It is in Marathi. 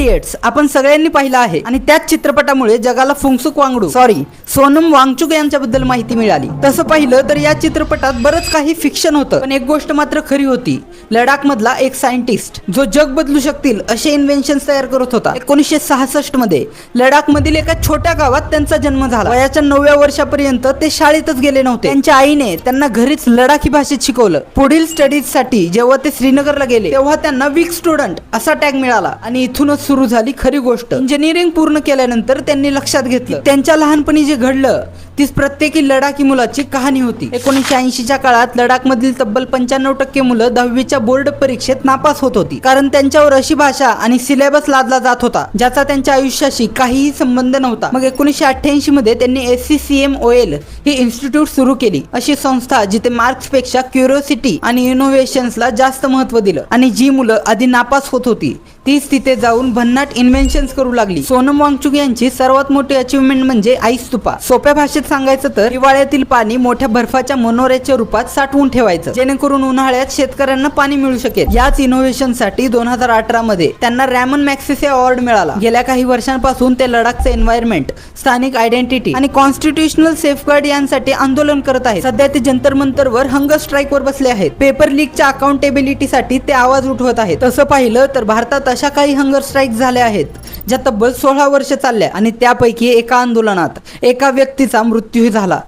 इडियट्स आपण सगळ्यांनी पाहिला आहे आणि त्याच चित्रपटामुळे जगाला फुंगसुक वांगडू सोनम वांगचुक यांच्याबद्दल माहिती मिळाली। तसं पाहिलं तर या चित्रपटात बरंच काही फिक्शन होतं, पण एक गोष्ट मात्र खरी होती। लडाख मधला एक सायंटिस्ट जो जग बदलू शकतील असे इन्व्हेन्शन्स तयार करत होता। 1966 मध्ये लडाख मधील एका छोट्या गावात त्यांचा जन्म झाला। वयाच्या 9व्या वर्षापर्यंत ते शाळेतच गेले नव्हते। त्यांच्या आईने त्यांना घरीच लडाखी भाषेत शिकवलं। पुढील स्टडीज साठी जेव्हा ते श्रीनगरला गेले तेव्हा त्यांना वीक स्टुडंट असा टॅग मिळाला आणि इथूनच सुरू झाली खरी गोष्ट। इंजिनिअरिंग पूर्ण केल्यानंतर त्यांनी लक्षात घेतलं त्यांच्या लहानपणी जे घडलं तीच प्रत्येकी लडाखी मुलाची कहाणी होती। 1980च्या काळात लडाख मधील तब्बल 95% मुलं 10वीच्या बोर्ड परीक्षेत नापास होत होती, कारण त्यांच्यावर अशी भाषा आणि सिलेबस लादला जात होता ज्याचा त्यांच्या आयुष्याशी काहीही संबंध नव्हता। मग 1988 मध्ये त्यांनी SCCMOL ही इन्स्टिट्यूट सुरू केली, अशी संस्था जिथे मार्क्स पेक्षा क्युरिओसिटी आणि इनोव्हेशन्सला जास्त महत्त्व दिलं आणि जी मुलं आधी नापास होत होती तीच तिथे जाऊन भन्नाट इन्व्हेन्शन्स करू लागली। सोनम वांगचुक यांची सर्वात मोठी अचीवमेंट म्हणजे आईस तुपा। सोप्या भाषेत सांगायचं तर हिवाळ्यातील पाणी मोठ्या बर्फाच्या मनोऱ्याच्या रूपात साठवून ठेवायचं, जेणेकरून उन्हाळ्यात शेतकऱ्यांना पाणी मिळू शकेल। याच इनोव्हेशन साठी 2018 मध्ये त्यांना रॅमन मॅग्सेसे अवॉर्ड मिळाला। गेल्या काही वर्षांपासून ते लडाखचे एन्व्हायरमेंट, स्थानिक आयडेंटिटी आणि कॉन्स्टिट्यूशनल सेफगार्ड यांसाठी आंदोलन करत आहेत। सध्या ते जंतर मंतरवर हंगर स्ट्राईक वर बसले आहेत। पेपर लीकच्या अकाउंटेबिलिटी साठी ते आवाज उठवत आहेत। तसं पाहिलं तर भारतात अशा काही हंगर स्ट्राईक झाल्या आहेत ज्या तब्बल 16 वर्ष चालल्या आणि त्यापैकी एका आंदोलनात एका व्यक्तीचा मृत्यू झाला।